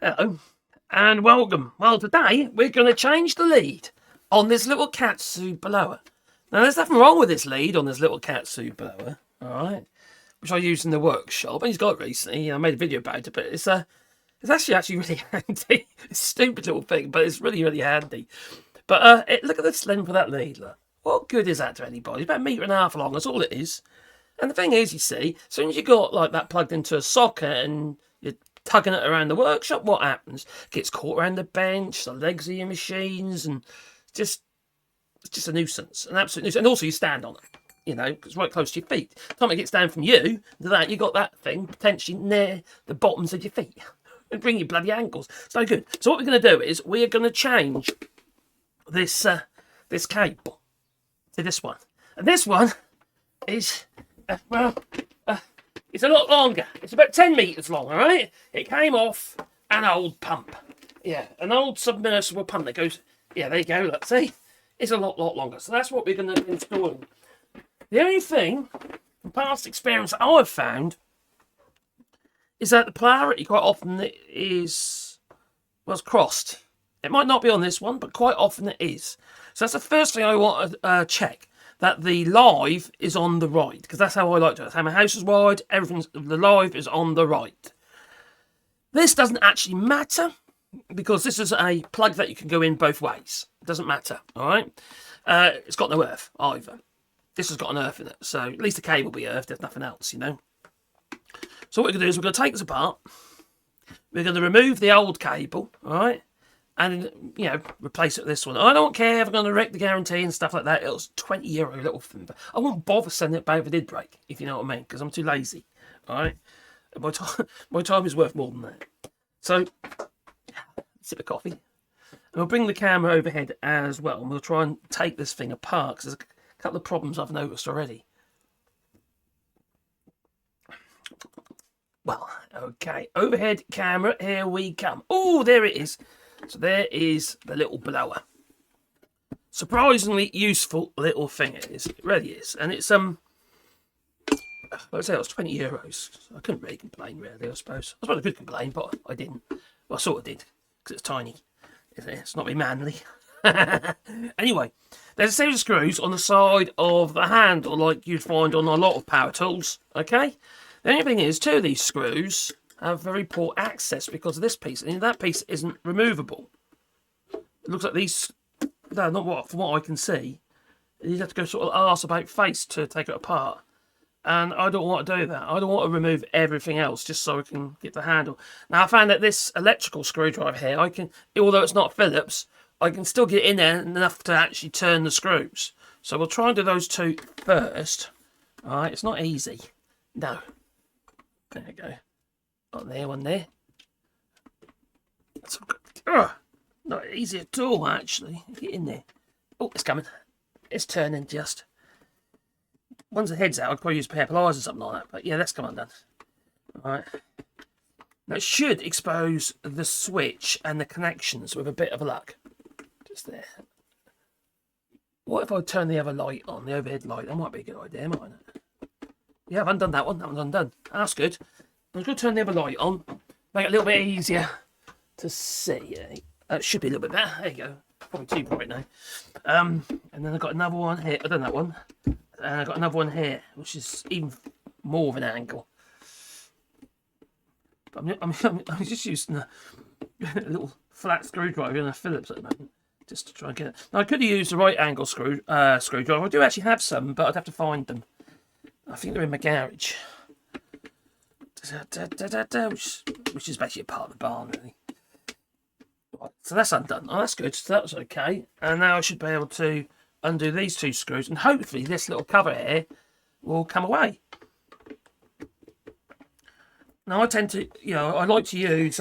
Hello and welcome. Well, today we're going to change the lead on this little katsu blower. Now, there's nothing wrong with this lead on this little katsu blower, all right, which I used in the workshop. And he's got it recently. I made a video about it, but it's actually really handy. It's a stupid little thing, but it's really, really handy. But look at the length of that lead. Look. What good is that to anybody? It's about 1.5 meters long. That's all it is. And the thing is, you see, as soon as you got like that plugged into a socket and you're tugging it around the workshop, what happens? It gets caught around the bench, the legs of your machines, and it's just a nuisance, an absolute nuisance. And also, you stand on it, you know, because it's right close to your feet. By the time it gets down from you to that, you got that thing potentially near the bottoms of your feet and bring your bloody ankles. It's no good. So what we're going to do is we're going to change this cable to this one, and this one is it's a lot longer. It's about 10 meters long, all right? It came off an old pump. Yeah, an old submersible pump that goes, yeah, there you go, look, see? It's a lot longer. So that's what we're going to be installing. The only thing, from past experience that I've found, is that the polarity quite often is crossed. It might not be on this one, but quite often it is. So that's the first thing I want to check. That the live is on the right, because that's how I like to do it. That's how my house is wired. The live is on the right. This doesn't actually matter, because this is a plug that you can go in both ways. It doesn't matter, all right? It's got no earth either. This has got an earth in it, so at least the cable will be earthed, if nothing else, you know? So what we're going to do is we're going to take this apart. We're going to remove the old cable, all right? And, you know, replace it with this one. I don't care if I'm going to wreck the guarantee and stuff like that. It was €20 little thing. But I won't bother sending it back if it did break, if you know what I mean, because I'm too lazy. All right? My time is worth more than that. So, sip of coffee. And we'll bring the camera overhead as well. And we'll try and take this thing apart, because there's a couple of problems I've noticed already. Well, okay. Overhead camera, here we come. Oh, there it is. So there is the little blower. Surprisingly useful little thing it is. It really is. And it's I'd say it was €20. I couldn't really complain, really, I suppose. I suppose I could complain, but I didn't. Well, I sort of did, because it's tiny. It's not very manly. Anyway, there's a series of screws on the side of the handle, like you'd find on a lot of power tools. Okay? The only thing is, 2 of these screws have very poor access because of this piece, and that piece isn't removable. It looks like these, no, not what, from what I can see, you'd have to go sort of arse about face to take it apart. And I don't want to do that. I don't want to remove everything else just so I can get the handle. Now, I found that this electrical screwdriver here, I can, although it's not Phillips, I can still get in there enough to actually turn the screws. So we'll try and do those 2 first. All right, it's not easy. No. There we go. One there. Not easy at all, actually. Get in there. Oh, it's coming. It's turning just. Once the head's out, I'd probably use a pair of pliers or something like that. But yeah, that's come undone. Alright. Now, it should expose the switch and the connections with a bit of luck. Just there. What if I turn the other light on, the overhead light? That might be a good idea, mightn't it? Yeah, I've undone that one. That one's undone. That's good. I'm going to turn the other light on, make it a little bit easier to see. It should be a little bit better. There you go. Probably too bright now. And then I've got another one here. I've done that one. And I've got another one here, which is even more of an angle. But I'm just using a little flat screwdriver and a Phillips at the moment, just to try and get it. Now, I could have used the right angle screwdriver. I do actually have some, but I'd have to find them. I think they're in my garage. Which is basically a part of the barn, really. Right, so that's undone. Oh, that's good. So that was okay. And now I should be able to undo these 2 screws, and hopefully this little cover here will come away. Now I tend to, I like to use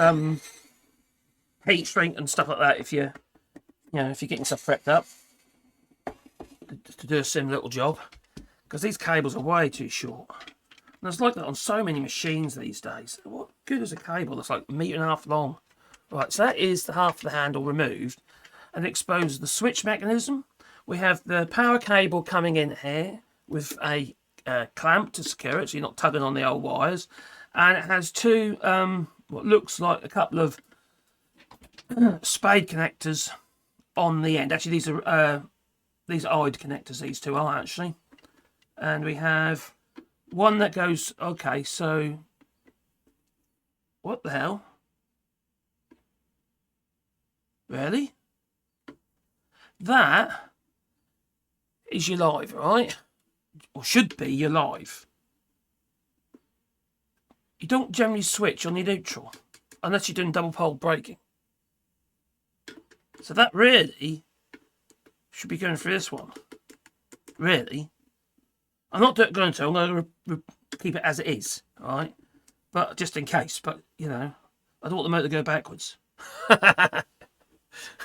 heat shrink and stuff like that if you're getting stuff prepped up to do a similar little job, because these cables are way too short. And it's like that on so many machines these days. What good is a cable that's like 1.5 meters long? Right, so that is the half of the handle removed, and it exposes the switch mechanism. We have the power cable coming in here with a clamp to secure it, so you're not tugging on the old wires. And it has 2, what looks like a couple of spade connectors on the end. Actually, these are eyed connectors. These two are actually, and we have one that goes. Okay, so what the hell? Really? That is your live, right? Or should be your live. You don't generally switch on your neutral unless you're doing double pole braking. So that really should be going for this one. Really. I'm not going to. I'm going to keep it as it is, all right? But just in case. But, you know, I don't want the motor to go backwards.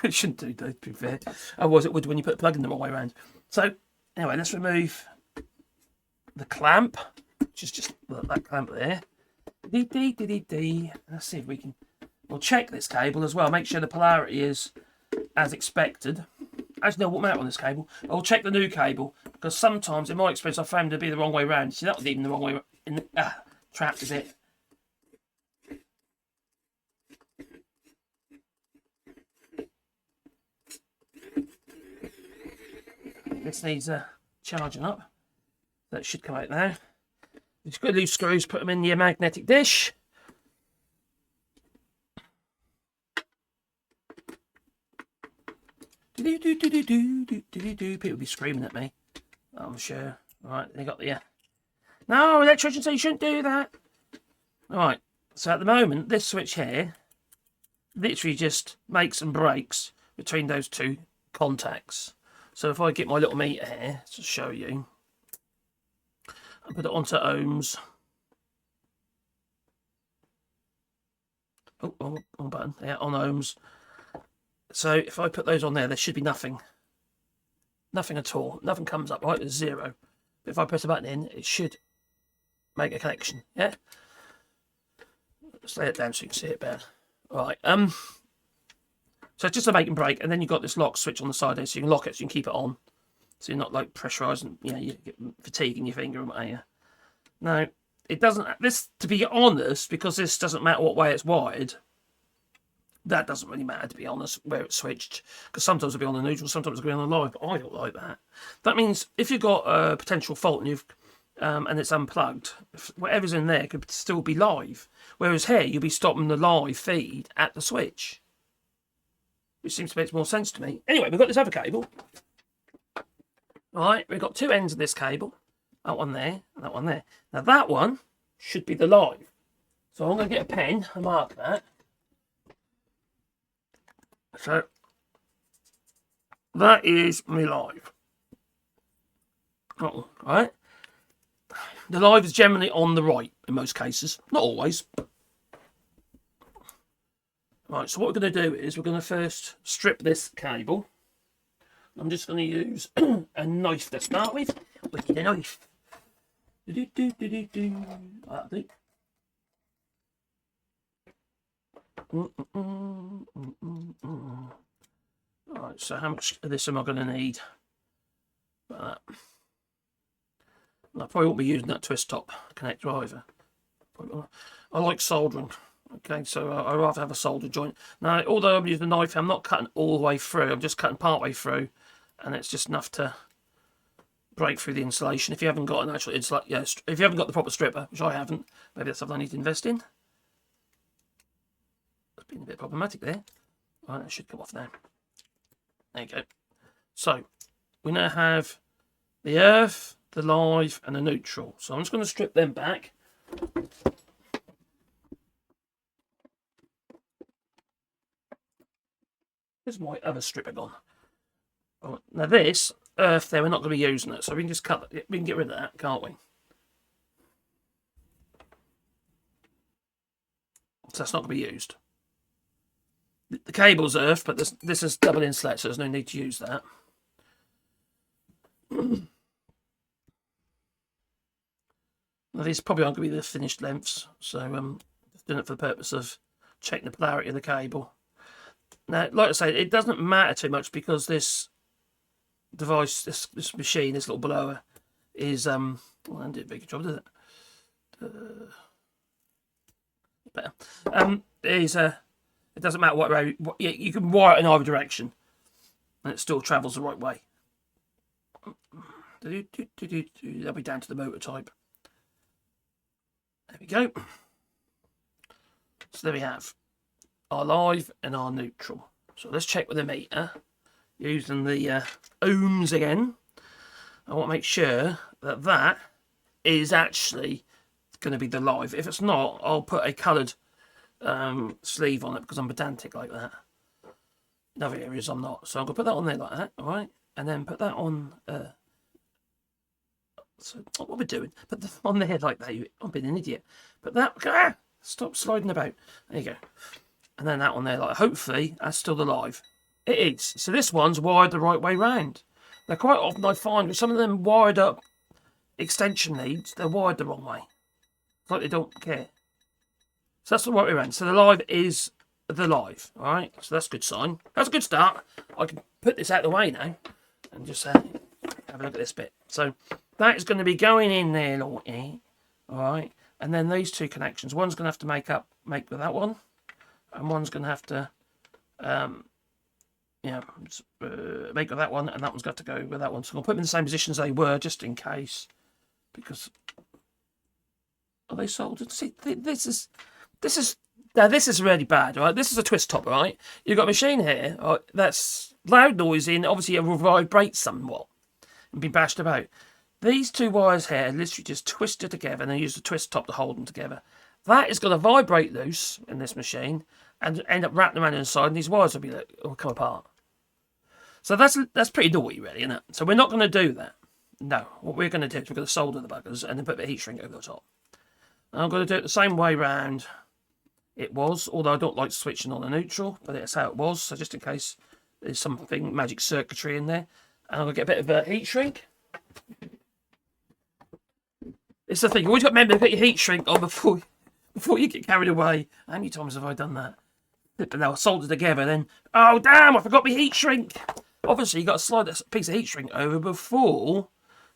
It shouldn't do, though, to be fair. Otherwise it would when you put the plug in the wrong way around. So, anyway, let's remove the clamp, which is just that clamp there. Let's see if we can... We'll check this cable as well. Make sure the polarity is as expected. Actually, no, what matter on this cable? I'll check the new cable, because sometimes, in my experience, I found it to be the wrong way around. See, that was even the wrong way in the... trapped a bit. This needs charging up. That should come out now. Just got loose screws, put them in your magnetic dish. People be screaming at me, I'm sure. Right, they got the... No, electrician said you shouldn't do that. Right, so at the moment, this switch here literally just makes and breaks between those two contacts. So if I get my little meter here to show you, and put it onto ohms. Oh, on button. Yeah, on ohms. So if I put those on there, there should be nothing. Nothing at all. Nothing comes up, right? There's zero. But if I press a button in, it should make a connection. Yeah? Let's lay it down so you can see it better. Right. So it's just a make and break, and then you've got this lock switch on the side there, so you can lock it, so you can keep it on. So you're not like pressurising, you know, you get fatigue in your finger. Now, it doesn't, this, to be honest, because this doesn't matter what way it's wired, that doesn't really matter, to be honest, where it's switched. Because sometimes it'll be on the neutral, sometimes it'll be on the live, but I don't like that. That means if you've got a potential fault and you've and it's unplugged, whatever's in there could still be live. Whereas here, you'll be stopping the live feed at the switch. Which seems to make more sense to me. Anyway, we've got this other cable. Alright, we've got two ends of this cable. That one there, and that one there. Now that one should be the live. So I'm going to get a pen and mark that. So, that is my live. Oh, right. The live is generally on the right in most cases. Not always. Right, so what we're going to do is we're going to first strip this cable. I'm just going to use a knife to start with. Wicked a knife. Right, so how much of this am I going to need? I probably won't be using that twist top connector either. I like soldering. Okay, so I'd rather have a solder joint. Now, although I'm using a knife, I'm not cutting all the way through. I'm just cutting part way through, and it's just enough to break through the insulation. If you haven't got an actual insulation, yeah, if you haven't got the proper stripper, which I haven't, maybe that's something I need to invest in. It's been a bit problematic there. Right, that should come off now. There you go. So we now have the earth, the live, and the neutral. So I'm just going to strip them back. Where's my other stripper gone? Oh, now this earth there, we're not going to be using it, so we can just cut it. We can get rid of that, can't we? So that's not going to be used. The cable's earth, but this is double insulate, so there's no need to use that. Now these probably aren't going to be the finished lengths, so just doing it for the purpose of checking the polarity of the cable. Now, like I say, it doesn't matter too much because this device, this machine, this little blower, is well, I didn't do a big job, did it? Better. Is It doesn't matter what way. You can wire it in either direction, and it still travels the right way. That'll be down to the motor type. There we go. So there we have our live and our neutral. So let's check with the meter using the ohms again. I want to make sure that that is actually going to be the live. If it's not, I'll put a coloured sleeve on it because I'm pedantic like that. In other areas I'm not. So I'm going to put that on there like that, alright? And then put that on... so what we're doing, put that on there like that. I've been an idiot. Put that... stop sliding about. There you go. And then that on there, like, hopefully that's still the live. It is. So this one's wired the right way round. Now quite often I find with some of them wired up extension leads, they're wired the wrong way. It's like they don't care. So that's the right way around. So the live is the live. Alright, so that's a good sign. That's a good start. I can put this out of the way now and just have a look at this bit. So that is going to be going in there like that. Alright. And then these two connections. One's going to have to make with that one. And one's going to have to make with that one, and that one's got to go with that one. So I'll put them in the same position as they were, just in case. Because are they soldered? See, this is really bad, right? This is a twist top, right? You've got a machine here that's loud noise in. Obviously, it will vibrate somewhat and be bashed about. These two wires here are literally just twisted together, and I use the twist top to hold them together. That is going to vibrate loose in this machine and end up wrapping around inside, and these wires will come apart. So that's pretty naughty, really, isn't it? So we're not going to do that. No, what we're going to do is we're going to solder the buggers and then put a heat shrink over the top. And I'm going to do it the same way round it was, although I don't like switching on a neutral, but that's how it was. So just in case there's something magic circuitry in there, and I'm going to get a bit of a heat shrink. It's the thing, you always got to remember to put your heat shrink on before you get carried away. How many times have I done that? But now I soldered together, then, oh damn, I forgot my heat shrink. Obviously, you've got to slide that piece of heat shrink over before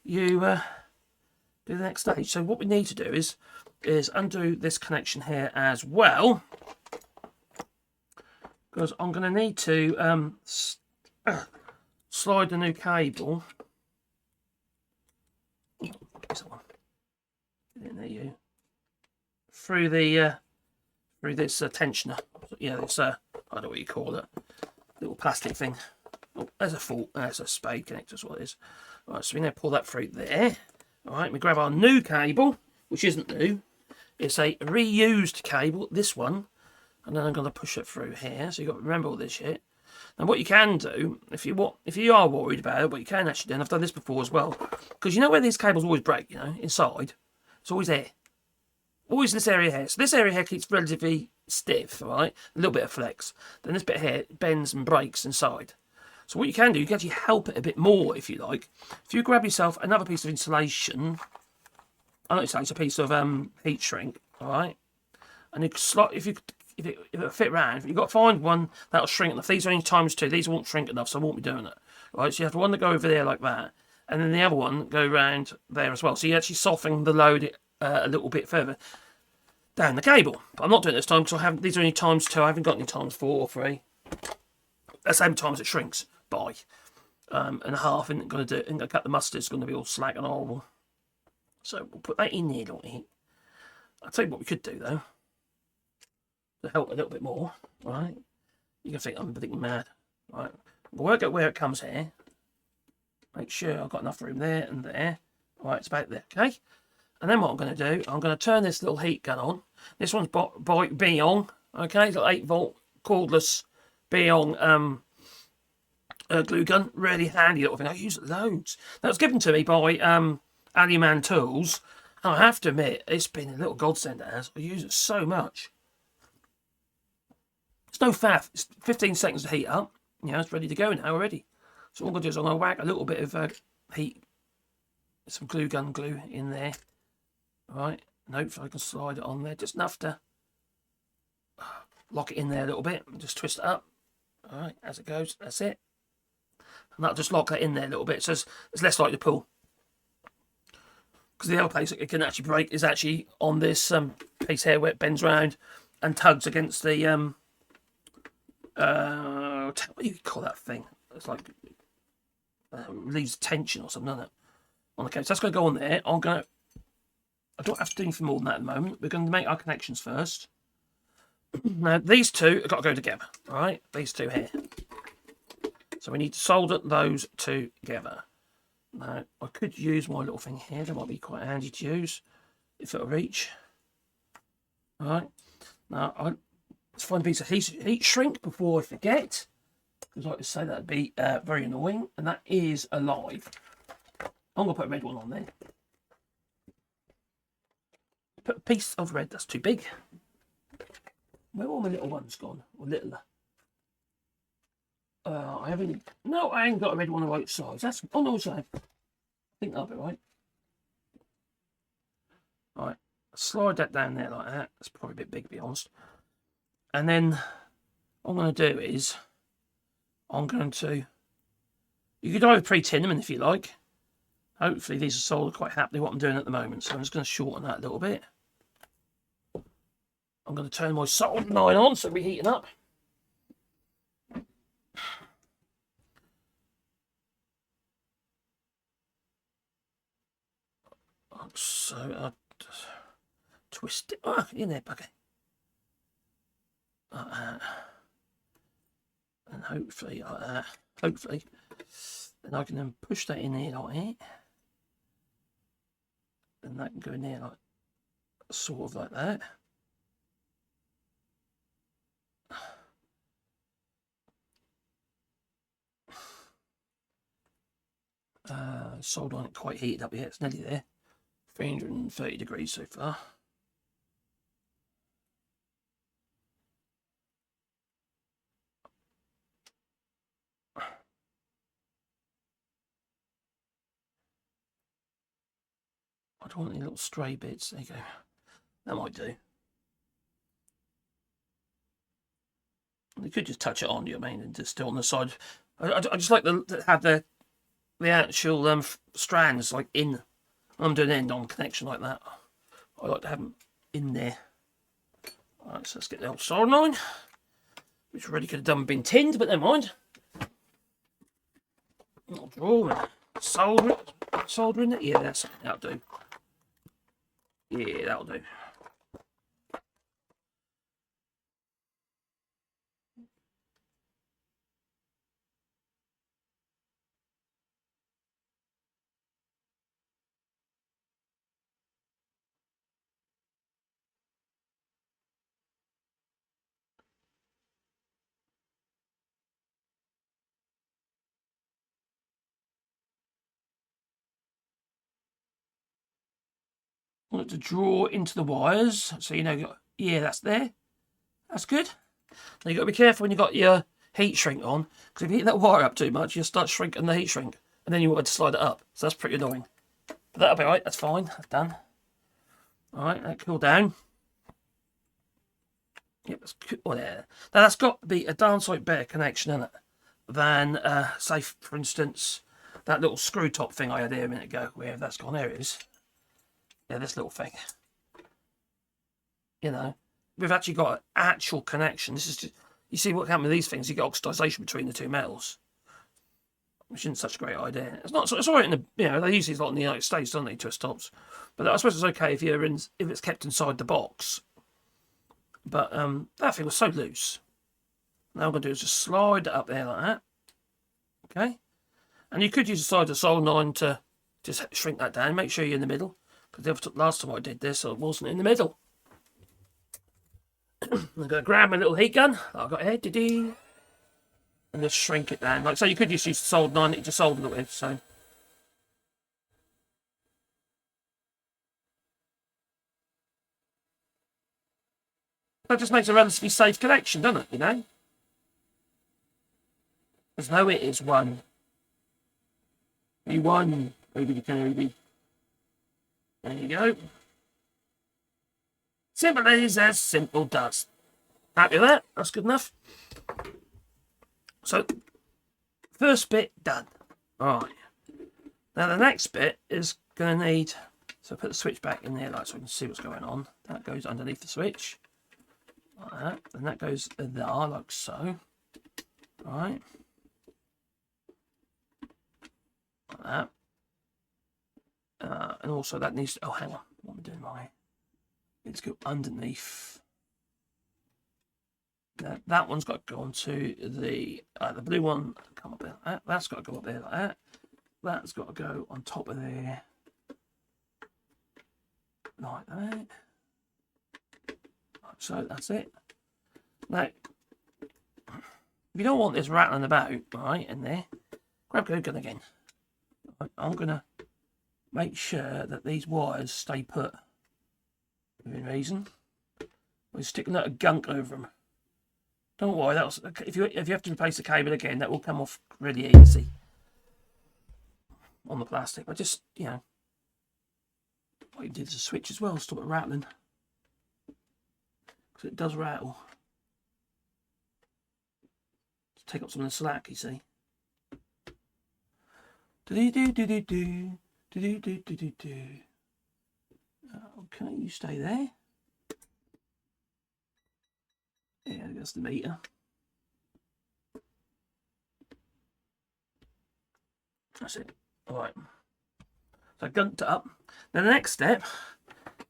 you do the next stage. So what we need to do is undo this connection here as well, because I'm going to need to slide the new cable. Through this tensioner. Yeah, this I don't know what you call it, little plastic thing. Oh, there's a spade connector. That's what it is. All right, so we're going to pull that through there. All right, we grab our new cable, which isn't new. It's a reused cable, this one, and then I'm going to push it through here. So you've got to remember all this shit. And what you can do, if you are worried about it, what you can actually do, and I've done this before as well, because you know where these cables always break, inside, it's always there. Always in this area here. So this area here keeps relatively stiff, all right? A little bit of flex. Then this bit here bends and breaks inside. So what you can do, you can actually help it a bit more, if you like. If you grab yourself another piece of insulation, it's a piece of heat shrink, all right? And you slot, if it fit round, you've got to find one that'll shrink enough. These are only times 2. These won't shrink enough, so I won't be doing it. All right, so you have one to go over there like that, and then the other one go round there as well. So you actually soften the load a little bit further down the cable. But I'm not doing it this time because these are only times 2. I haven't got any times 4 or 3. That's how many times it shrinks by. And a half isn't going to do it. Ain't going to cut the mustard. It's going to be all slack and horrible. So we'll put that in there, don't we? I'll tell you what we could do though, to help a little bit more. Right? You can think I'm thinking mad. Right? We'll work out where it comes here. Make sure I've got enough room there and there. Right, it's about there. Okay. And then what I'm going to do, I'm going to turn this little heat gun on. This one's by Biong, okay, it's got 8 volt cordless Biong glue gun. Really handy little thing. I use it loads. That was given to me by Allyman Tools. And I have to admit, it's been a little godsend it has. I use it so much. It's no faff. It's 15 seconds to heat up. Yeah, it's ready to go now already. So all I'm going to do is I'm going to whack a little bit of heat, some glue gun glue in there. Right, nope, so I can slide it on there just enough to lock it in there a little bit and just twist it up. All right, as it goes, that's it. And that'll just lock that in there a little bit, so it's less likely to pull. Because the other place it can actually break is actually on this piece here where it bends round and tugs against the what do you call that thing? It's like relieves tension or something, doesn't it? Okay, so that's going to go on there. I don't have to do anything more than that at the moment. We're going to make our connections first. Now, these two have got to go together, all right? These two here. So we need to solder those two together. Now, I could use my little thing here. That might be quite handy to use if it'll reach. All right. Now, let's find a piece of heat shrink before I forget. Because like I say, that'd be very annoying. And that is alive. I'm going to put a red one on there. Put a piece of red that's too big. Where are all my little ones gone? Or littler? I haven't. No, I ain't got a red one the right size. That's. Oh no, I think that'll be right. Right, slide that down there like that. That's probably a bit big, to be honest. And then what I'm going to do is I'm going to. You could either pre-tin them if you like. Hopefully these are soldered quite happily what I'm doing at the moment. So I'm just going to shorten that a little bit. I'm going to turn my soldering iron on so we're heating up. So I'll twist it. Oh, in there, bugger. And hopefully, then I can then push that in there like that. And that can go in there like sort of like that. Solder on it quite heated up yet. It's nearly there. 330 degrees so far. I don't want any little stray bits. There you go. That might do. You could just touch it on, you know what I mean, and just still on the side. I just like to have the actual strands like in. I'm doing an end-on connection like that. I like to have them in there. Alright, so let's get the old soldering iron, which really could have done been tinned, but never mind. I'll draw it. Soldering it. Yeah, that'll do. Yeah, that'll do. I want it to draw into the wires, so you know, yeah, that's there. That's good. Now you've got to be careful when you've got your heat shrink on, because if you heat that wire up too much, you'll start shrinking the heat shrink, and then you want to slide it up. So that's pretty annoying. But that'll be right, that's fine, that's done. Alright, that cool down. Yep, that's cool. Oh, there. Now that's got to be a darn sight better connection, isn't it? Than, say, for instance, that little screw top thing I had here a minute ago. Where that's gone, there it is. Yeah, this little thing. You know, we've actually got an actual connection. This is just, you see what happened with these things, you get oxidization between the two metals. Which isn't such a great idea. It's not. It's alright in the, you know, they use these a lot in the United States, don't they, twist tops? But I suppose it's okay if it's kept inside the box. But that thing was so loose. Now I'm going to do is just slide it up there like that. Okay. And you could use the side of the soldering iron to just shrink that down. Make sure you're in the middle. Because the last time I did this, I wasn't in the middle. I'm going to grab my little heat gun that I've got here. And just shrink it down. Like so, you could just use the soldering iron that you just soldered it with. So. That just makes a relatively safe connection, doesn't it? You know? There's no it is one. E1. Maybe can be. There you go. Simple as simple does. Happy with that? That's good enough. So, first bit done. Alright. Now the next bit is going to need... So put the switch back in there like so we can see what's going on. That goes underneath the switch. Like that. And that goes there like so. Right. Like that. And also that needs to, oh, hang on. What am I doing wrong? Let's go underneath. That one's got to go onto the blue one. Come up there like that. That's got to go up there like that. That's got to go on top of there. Like that. So that's it. Now, if you don't want this rattling about, right, in there, grab glue gun again. I'm going to make sure that these wires stay put within reason. We're sticking a lot of gunk over them. Don't worry, that's, if you have to replace the cable again, that will come off really easy on the plastic. But just, you know, what you do is a switch as well, stop it rattling. Because it does rattle. Just take up some of the slack, you see. Do-do-do-do-do. Do-do-do-do-do-do. Okay, you stay there. Yeah, that's the meter. That's it. All right. So I gunked it up. Now the next step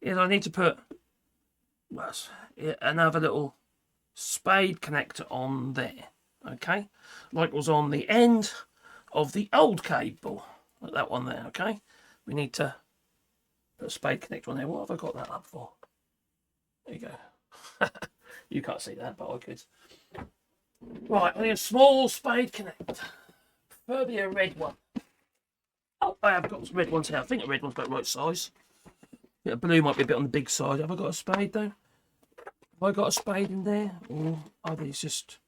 is I need to put another little spade connector on there. Okay, like was on the end of the old cable. Like that one there. Okay, we need to put a spade connector on there. What have I got that up for? There you go. You can't see that, but I could. Right, I need a small spade connector. Preferably a red one. Oh, I have got some red ones here. I think a red one's about the right size. Yeah, blue might be a bit on the big side. Have I got a spade though? Have I got a spade in there? Or are these just...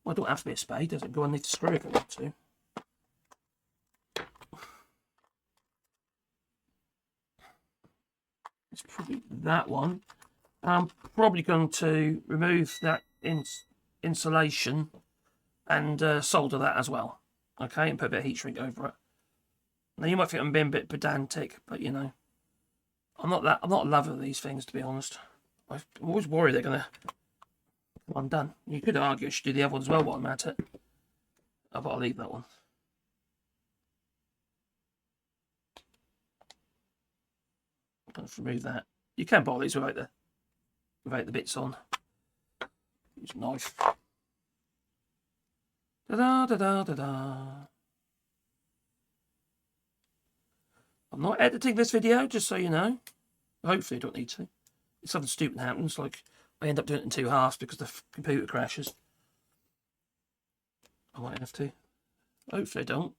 Well, I don't have to be a spade, does it? Go underneath the screw if I want to. It's probably that one. I'm probably going to remove that insulation and solder that as well. Okay, and put a bit of heat shrink over it. Now you might think I'm being a bit pedantic, but you know, I'm not a lover of these things, to be honest. I'm always worried they're gonna come undone. You could argue I should do the other one as well while I'm at it. Oh, but I'll leave that one. I'm going to remove that. You can buy these without the bits on. Use a knife. Da da da da da da. I'm not editing this video, just so you know. Hopefully I don't need to. If something stupid happens, like I end up doing it in 2 halves because the computer crashes. I might have to. Hopefully I don't.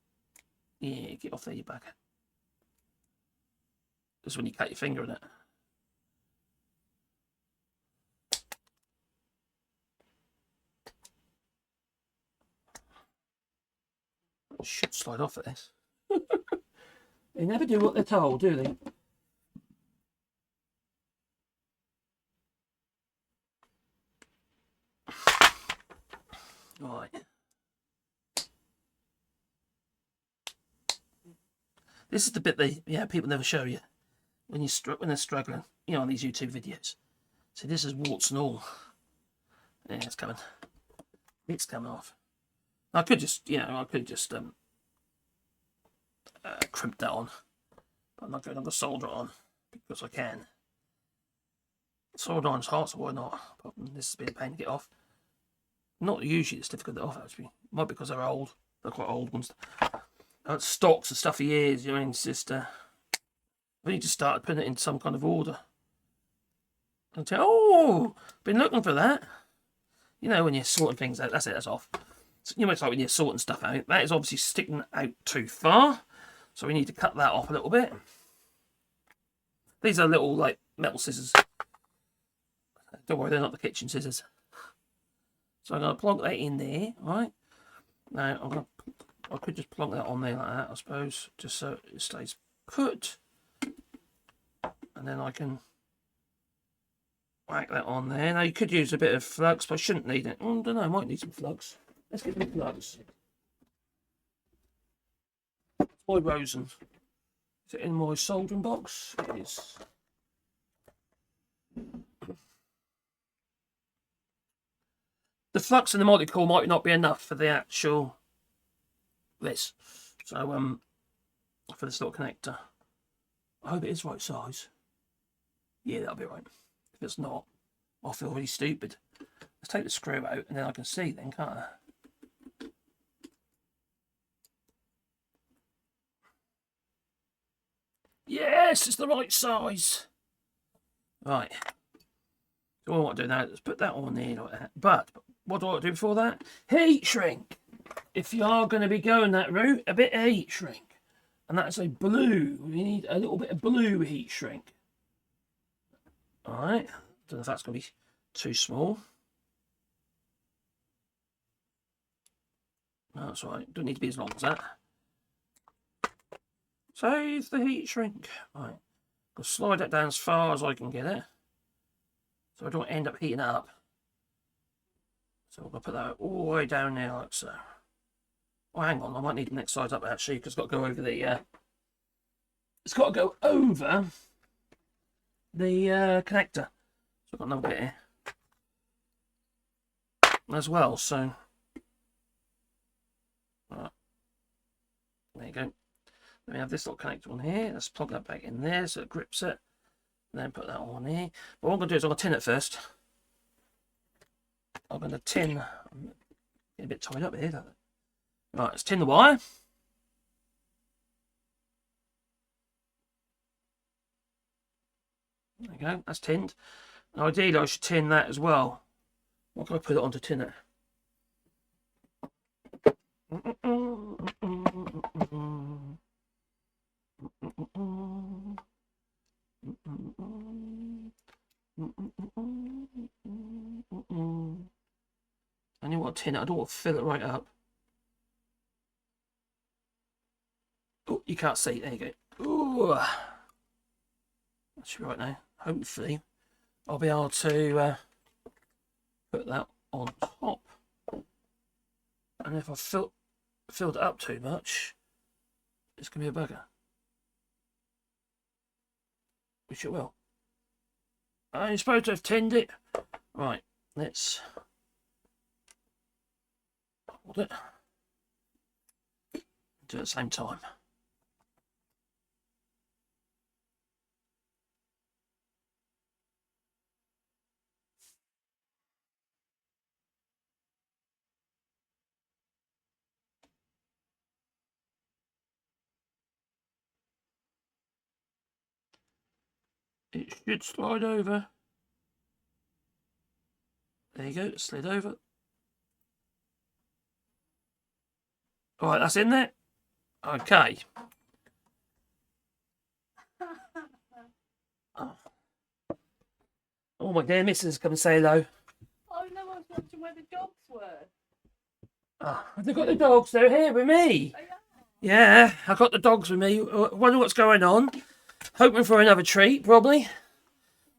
Yeah, get off there, you bugger. Just when you cut your finger in it. Should slide off at this. They never do what they're told, do they? Right. This is the bit people never show you when they're struggling, you know, on these YouTube videos. See, this is warts and all. Yeah, it's coming. It's coming off. I could just, crimp that on. But I'm not going to solder it on because I can. Solder on is hot, so why not? But this has been a pain to get off. Not usually it's difficult to get off, actually. Might be because they're old. They're quite old ones. Stocks and stuff for years, you know, it's just... I need to start putting it in some kind of order. And say, oh, been looking for that. You know, when you're sorting things out, that's it, that's off. So, you know, it's like when you're sorting stuff out, that is obviously sticking out too far. So we need to cut that off a little bit. These are little, like, metal scissors. Don't worry, they're not the kitchen scissors. So I'm going to plonk that in there, right? Now, I could just plonk that on there like that, I suppose, just so it stays put. And then I can whack that on there. Now, you could use a bit of flux, but I shouldn't need it. I don't know, I might need some flux. Let's get some flux. My Rosen. Is it in my soldering box? It is. the flux and the multi-core might not be enough for the actual this. So for this little connector, I hope it is right size. Yeah, that'll be right. If it's not, I'll feel really stupid. Let's take the screw out and then I can see then, can't I? Yes, it's the right size. Right. So what I want to do now is put that on there like that. But what do I want to do before that? Heat shrink. If you are going to be going that route, a bit of heat shrink. And that's a blue. We need a little bit of blue heat shrink. Alright. Don't know if that's going to be too small. No, that's right. Don't need to be as long as that. Save the heat shrink. Right. I'll slide that down as far as I can get it. So I don't end up heating it up. So I'm going to put that all the way down there like so. Oh, hang on. I might need the next side up actually because it's got to go over the... it's got to go over the connector. So I've got another bit here. As well, so... Right. There you go. Then we have this little connector on here. Let's plug that back in there so it grips it. And then put that on here. But what I'm going to do is I'm going to tin it first. I'm going to tin... Get a bit tied up here, don't it? Right, let's tin the wire. There you go, that's tinned. And ideally I should tin that as well. What can I put it on to tin it? I need what to tin it, I don't want to fill it right up. Oh, you can't see. There you go. Ooh. That should be right now. Hopefully, I'll be able to put that on top. And if I filled it up too much, it's going to be a bugger. Which it will. I'm supposed to have tinned it. Right, let's hold it. Do it at the same time. It should slide over. There you go, it slid over. Alright, that's in there. Okay. Oh my dear missus, come and say hello. Oh no, I was wondering where the dogs were. Oh, they've got the dogs, they're here with me. Yeah, I've got the dogs with me. Wonder what's going on. Hoping for another treat, probably.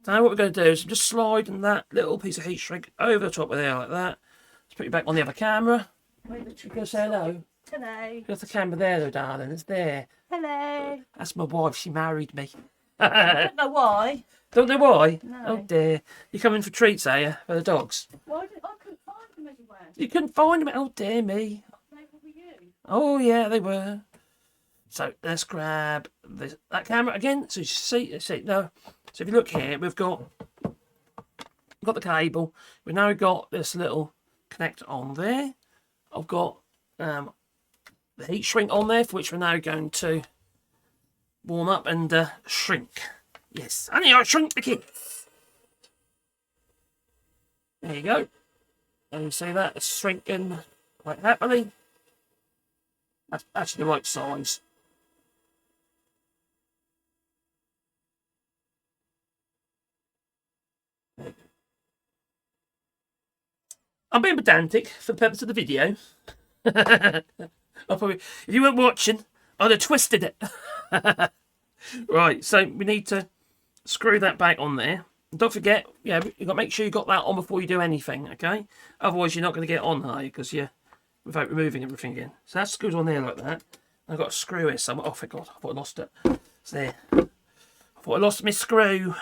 Now what we're going to do is just sliding that little piece of heat shrink over the top of there like that. Let's put you back on the other camera. Wait, you go say hello. Hello. There's the camera there though, darling. It's there. Hello. That's my wife. She married me. I don't know why. Don't know why? No. Oh dear. You coming for treats, are you? For the dogs? Why did I couldn't find them anywhere? You couldn't find them? Oh dear me. They were with you. Oh yeah, they were. So let's grab that camera again. So you see no. So if you look here, we've got the cable. We've now got this little connector on there. I've got the heat shrink on there, for which we're now going to warm up and shrink. Yes, honey, I shrink the kids. There you go. And you see that it's shrinking quite happily. That's actually the right size. I'm being pedantic for the purpose of the video. I'll probably, if you weren't watching, I'd have twisted it. Right, so we need to screw that back on there. And don't forget, yeah, you've got to make sure you got that on before you do anything, okay? Otherwise, you're not going to get it on, are you? Because you're without removing everything again. So that screws on there like that. I've got a screw here somewhere. Oh, thank God, I thought I lost it. It's there. I thought I lost my screw.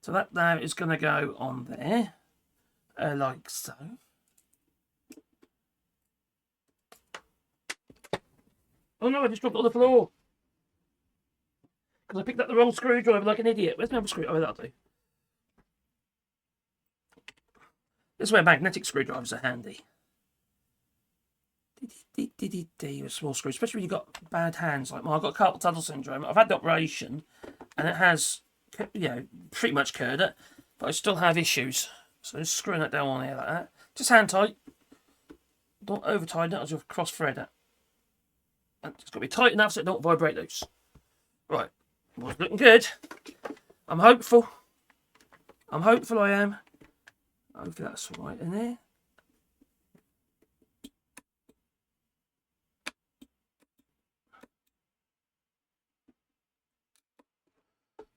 So that now is going to go on there. Like so. Oh no, I just dropped it on the floor. Because I picked up the wrong screwdriver like an idiot. Where's my other screwdriver? That'll do. This is where magnetic screwdrivers are handy. With small screws, especially when you've got bad hands like mine. I've got carpal tunnel syndrome. I've had the operation, and it has, pretty much cured it, but I still have issues. So just screwing that down on here like that. Just hand tight. Don't over tighten it as you cross thread it. And it's got to be tight enough so it don't vibrate loose. Right, well, it's looking good. I'm hopeful. I am. Hopefully that's all right in there.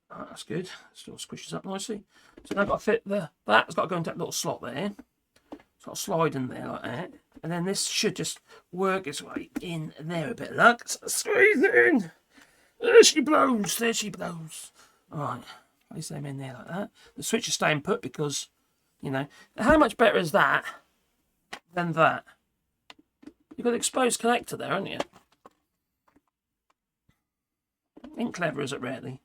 Right, that's good. Still squishes up nicely. So now I've got to fit that's got to go into that little slot there. It's got to slide in there like that. And then this should just work its way in there a bit of luck. So squeeze it in. There she blows. Alright, place them in there like that. The switch is staying put because, how much better is that than that? You've got an exposed connector there, haven't you? Ain't clever, is it, really?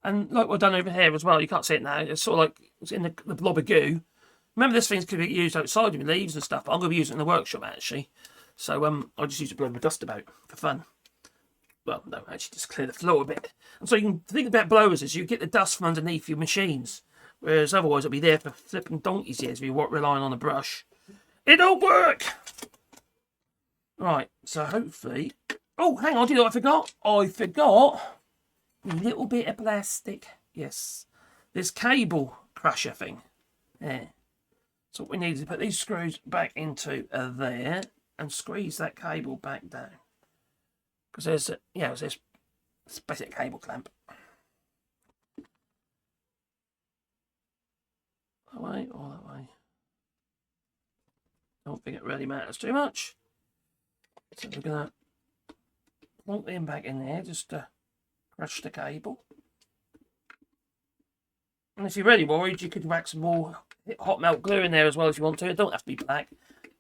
And like we've done over here as well, you can't see it now. It's sort of like it's in the blob of goo. Remember, this thing's going to be used outside with leaves and stuff, but I'm going to be using it in the workshop, actually. So I'll just use it to blow my dust about for fun. Well, no, actually, just clear the floor a bit. And so you can think about blowers is you get the dust from underneath your machines, whereas otherwise it'll be there for flipping donkey's ears if you're relying on a brush. It don't work! Right, so hopefully... Oh, hang on, do you know what I forgot? I forgot a little bit of plastic. Yes. This cable crusher thing. There. So what we need is to put these screws back into there and squeeze that cable back down. Because there's this basic cable clamp. That way, all that way. Don't think it really matters too much. So we're going to plonk them back in there just to crush the cable. And if you're really worried, you could whack some more hot melt glue in there as well if you want to. It don't have to be black.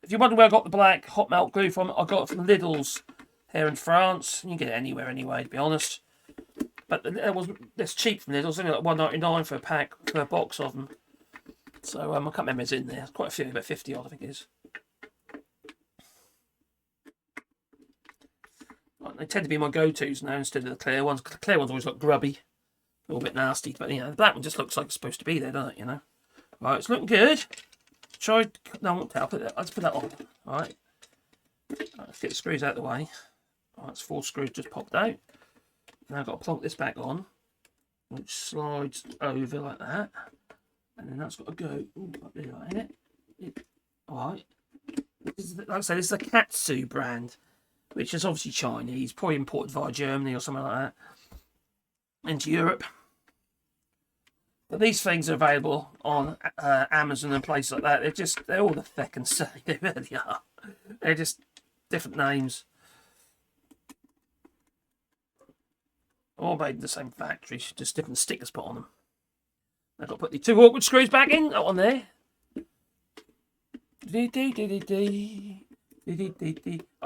If you're wondering where I got the black hot melt glue from, I got it from Lidl's here in France. You can get it anywhere anyway, to be honest. But it's cheap from Lidl's. It's only like $1.99 for a pack, for a box of them. So I can't remember it's in there. Quite a few, about 50 odd I think it is. Right, they tend to be my go-tos now instead of the clear ones. The clear ones always look grubby. A little bit nasty, but the black one just looks like it's supposed to be there, doesn't it, Right, it's looking good. No, I won't tell. Let's put that on. Alright. Let's get the screws out of the way. Alright, it's 4 screws just popped out. Now I've got to plonk this back on, which slides over like that. And then that's got to go up there, like it. Alright. Like I said, this is a Katsu brand, which is obviously Chinese, probably imported via Germany or something like that into Europe. But these things are available on Amazon and places like that. They're all the feckin' same. They really are. They're just different names. All made in the same factory, just different stickers put on them. I've got to put the 2 awkward screws back in, on there. I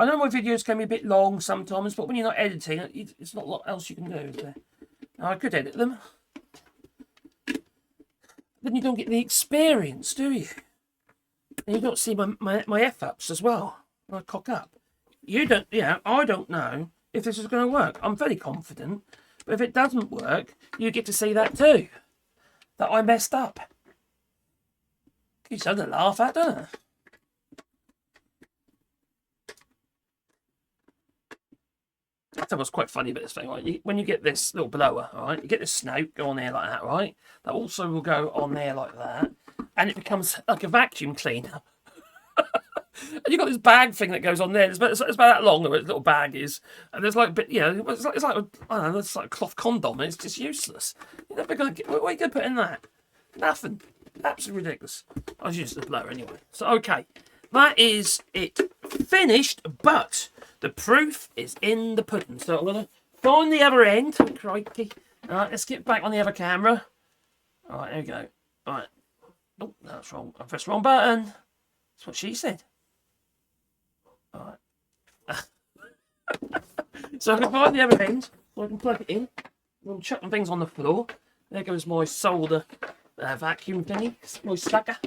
know my videos can be a bit long sometimes, but when you're not editing, it's not a lot else you can do, is there? Now, I could edit them. Then you don't get the experience, do you? And you don't see my F-ups as well. I cock up. You don't, I don't know if this is going to work. I'm very confident. But if it doesn't work, you get to see that too. That I messed up. It's something to laugh at, doesn't it? That's what's quite funny about this thing, right? When you get this little blower, right, you get this snout, go on there like that, right? That also will go on there like that, and it becomes like a vacuum cleaner. And you've got this bag thing that goes on there. It's about that long, the little bag is, and there's like, it's like I don't know, it's like a cloth condom, and it's just useless. You're never gonna get. What are you gonna put in that? Nothing. Absolutely ridiculous. I was using the blower anyway. So okay, that is it finished, but the proof is in the pudding. So I'm going to find the other end. Crikey. Alright, let's get back on the other camera. Alright, there we go. Alright. Oh, that's wrong. I pressed the wrong button. That's what she said. Alright. So I can find the other end, so I can plug it in. I'm chucking things on the floor. There goes my solder vacuum thingy. My sucker.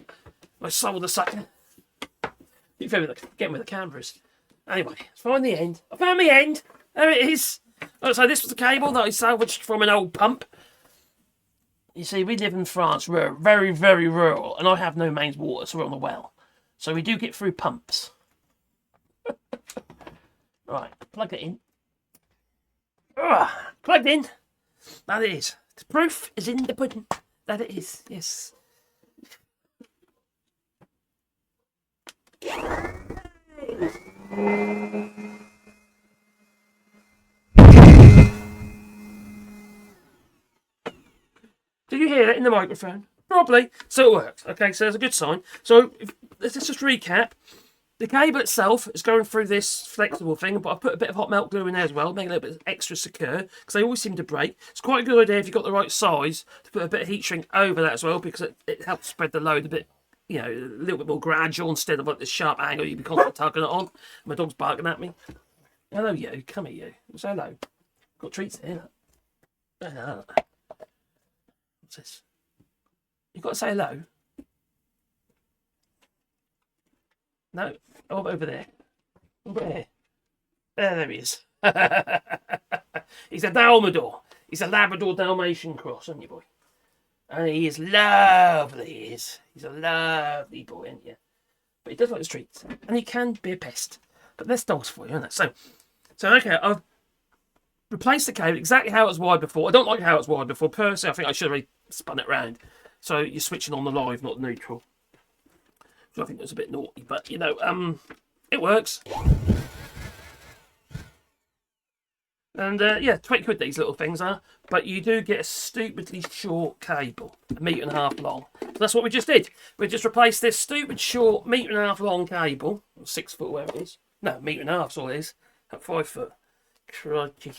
My solder sucker. Keep getting with the cameras. Anyway, let's find the end. I found the end. There it is. Oh, so this was the cable that I salvaged from an old pump. You see, we live in France, very, very rural, and I have no mains water, so we're on the well. So we do get through pumps. Right, plug it in. Plugged in. That it is. The proof is in the pudding. That it is, yes. Did you hear that in the microphone? Probably. So it works. Okay, so that's a good sign. So let's just recap. The cable itself is going through this flexible thing, but I've put a bit of hot melt glue in there as well, make it a little bit extra secure, because they always seem to break. It's quite a good idea if you've got the right size to put a bit of heat shrink over that as well, because it helps spread the load a bit, you know, a little bit more gradual instead of like this sharp angle you'd be constantly tugging it on. My dog's barking at me. Hello, you. Come here, you. Say hello. Got treats here. What's this? You've got to say hello. No, over there. Over there. There he is. He's a Dalmador. He's a Labrador Dalmatian cross, isn't you, boy? And he is lovely, he is. He's a lovely boy, isn't you? But he does like the streets. And he can be a pest. But there's dogs for you, isn't it? So okay, I've replaced the cable exactly how it was wired before. I don't like how it was wired before. Personally, I think I should have really spun it round. So you're switching on the live, not the neutral. I think it was a bit naughty, but you know, it works. And yeah, 20 quid these little things are, but you do get a stupidly short cable, 1.5 meters long. So that's what we just did. We just replaced this stupid short 1.5 meters long cable, or 6 foot, wherever it is. No, 1.5 meters, that's all it is. At 5 foot. Crikey.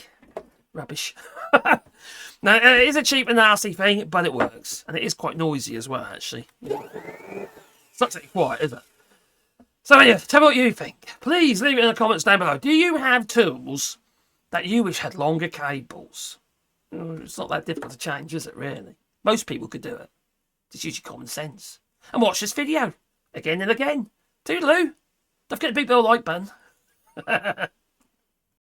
Rubbish. Now, it is a cheap and nasty thing, but it works. And it is quite noisy as well, actually. It's not exactly quiet, is it? So yeah, tell me what you think. Please leave it in the comments down below. Do you have tools that you wish had longer cables? It's not that difficult to change, is it, really? Most people could do it. Just use your common sense. And watch this video. Again and again. Toodaloo. Don't forget to beat the like button.